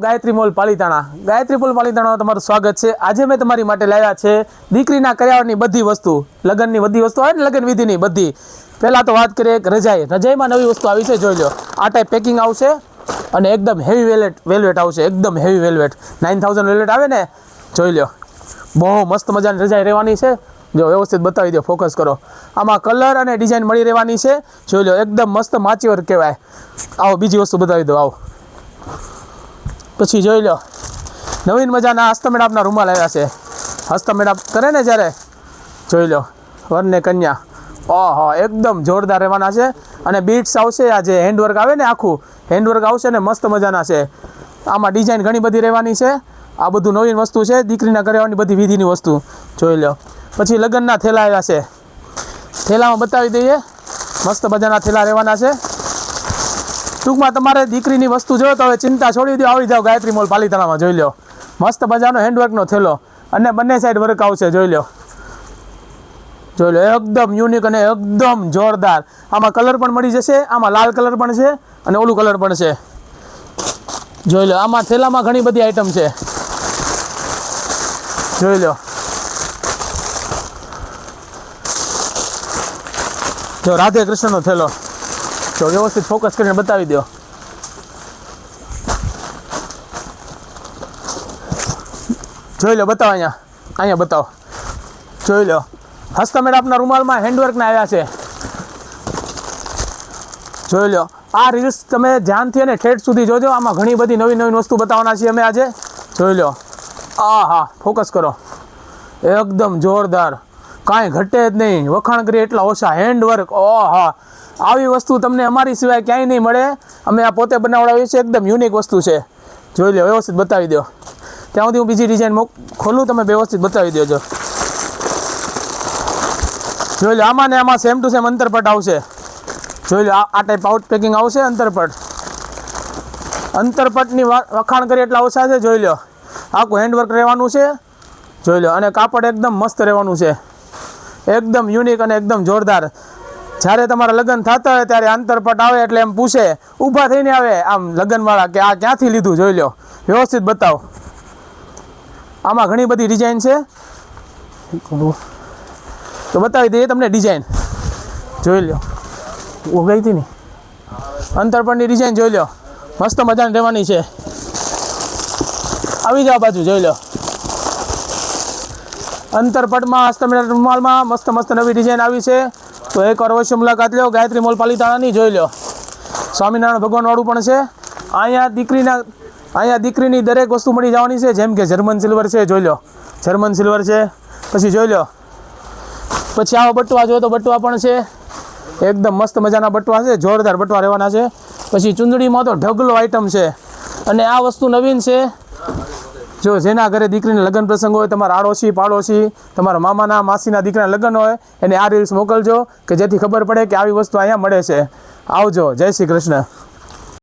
Gayatri mall Palitana તમારું સ્વાગત છે। આજે મેં તમારી માટે લાવ્યા છે દીકરીના કરિયાવરની બધી વસ્તુ, લગ્નની બધી વસ્તુ આવે ને, લગ્ન વિધિની બધી। પહેલા તો વાત કરીએ એક રજાઈમાં નવી વસ્તુ આવી છે, જોઈ લો। આ ટાઈપ પેકિંગ આવશે અને એકદમ હેવી વેલ્વેટ આવશે, એકદમ હેવી વેલ્વેટ 9000 વેલ્વેટ આવે ને, જોઈ લો। બહુ મસ્ત મજાની રજાઈ રહેવાની છે, જો વ્યવસ્થિત બતાવી દો, ફોકસ કરો। આમાં કલર અને ડિઝાઇન મળી રહેવાની છે, જોઈ લો। એકદમ મસ્ત માચી વર્ક કહેવાય। આવો બીજી વસ્તુ બતાવી દો, આવો। પછી જોઈ લો નવીન મજાના હસ્તમેળાપના રૂમાલ આવ્યા છે। હસ્તમેળાપ કરે ને જ્યારે, જોઈ લો વર ને કન્યા, ઓહો એકદમ જોરદાર રહેવાના છે। અને બીટ્સ આવશે, આ જે હેન્ડવર્ક આવે ને, આખું હેન્ડવર્ક આવશે ને, મસ્ત મજાના છે। આમાં ડિઝાઇન ઘણી બધી રહેવાની છે। આ બધું નવીન વસ્તુ છે, દીકરીના કરાવવાની બધી વિધિની વસ્તુ, જોઈ લો। પછી લગ્નના થેલા આવ્યા છે, થેલામાં બતાવી દઈએ, મસ્ત મજાના થેલા રહેવાના છે। ટૂંકમાં તમારે દીકરીની વસ્તુ જોયો તો હવે ચિંતા છોડી દો, આવી જાઓ ગાયત્રી મોલ પાલિતાણામાં, જોઈ લો। મસ્ત મજાનો હેન્ડવર્કનો થેલો અને બંને સાઈડ વર્ક આવશે, જોઈ લો। એકદમ યુનિક અને એકદમ જોરદાર। આમાં કલર પણ મળી જશે, આમાં લાલ કલર પણ છે અને ઓલું કલર પણ છે, જોઈ લો। આમાં થેલામાં ઘણી બધી આઈટમ છે, જોઈ લો। જો રાધે કૃષ્ણનો થેલો, તો વ્યવસ્થિત ફોકસ કરીને બતાવી દો, જોઈ લો। બતાવો, અહીંયા બતાવો, જોઈ લો। હસ્તમેળાપના રૂમાલમાં હેન્ડવર્કના આવ્યા છે, જોઈ લો। આ રીલ્સ તમે ધ્યાનથી અને ઠેઠ સુધી જોજો, આમાં ઘણી બધી નવી વસ્તુ બતાવવાના છીએ અમે આજે, જોઈ લો। હા ફોકસ કરો, એકદમ જોરદાર, કાંઈ ઘટે જ નહીં, વખાણ કરીએ એટલા ઓછા, હેન્ડવર્ક, ઓહા આવી વસ્તુ તમને અમારી સિવાય ક્યાંય નહીં મળે। અમે આ પોતે બનાવડાવીએ છીએ, એકદમ યુનિક વસ્તુ છે, જોઈ લો। વ્યવસ્થિત બતાવી દો, ત્યાં સુધી હું બીજી ડિઝાઇન ખોલું, તમે વ્યવસ્થિત બતાવી દેજો, જોઈ લો। આમાં ને આમાં સેમ ટુ સેમ અંતરપટ આવશે, જોઈ લો। આ ટાઈપ આઉટ પેકિંગ આવશે, અંતરપટની વખાણ કરીએ એટલા ઓછા છે, જોઈ લો। આખું હેન્ડવર્ક રહેવાનું છે, જોઈ લો। અને કાપડ એકદમ મસ્ત રહેવાનું છે, એકદમ યુનિક અને એકદમ જોરદાર। જ્યારે તમારા લગ્ન થતા હોય ત્યારે અંતરપટ આવે એટલે એમ પૂછે, ઊભા થઈને આવે આમ લગ્નવાળા, કે આ ક્યાંથી લીધું, જોઈ લો। વ્યવસ્થિત બતાવો, આમાં ઘણી બધી ડિઝાઇન છે, તો બતાવી દઈએ તમને ડિઝાઇન, જોઈ લો। ગઈ હતી ને અંતરપટની ડિઝાઇન, જોઈ લો, મસ્ત મજાની રહેવાની છે। આવી જાઓ બાજુ, જોઈ લો। અંતરપટમાં હસ્તમેળાપ રૂમાલમાં મસ્ત નવી ડિઝાઇન આવી છે, તો એકવાર અવશ્ય મુલાકાત લો ગાયત્રી મોલ પાલિતાણાની, જોઈ લો। સ્વામિનારાયણ ભગવાનવાળું પણ છે। અહીંયા દીકરીની દરેક વસ્તુ મળી જવાની છે, જેમ કે જર્મન સિલ્વર છે, જોઈ લો, જર્મન સિલ્વર છે। પછી જોઈ લો, પછી આવા બટવા જોઈએ તો બટવા પણ છે, એકદમ મસ્ત મજાના બટવા છે, જોરદાર બટવા રહેવાના છે। પછી ચૂંદડીમાં તો ઢગલો આઈટમ છે, અને આ વસ્તુ નવીન છે, જો જેના ઘરે દીકરીને લગ્ન પ્રસંગ હોય, તમારા આડોશી પાડોશી, તમારા મામાના માસીના દીકરાના લગ્ન હોય, એને આ રીલ્સ મોકલજો, કે જેથી ખબર પડે કે આવી વસ્તુ અહીંયા મળે છે। આવજો, જય શ્રી કૃષ્ણ।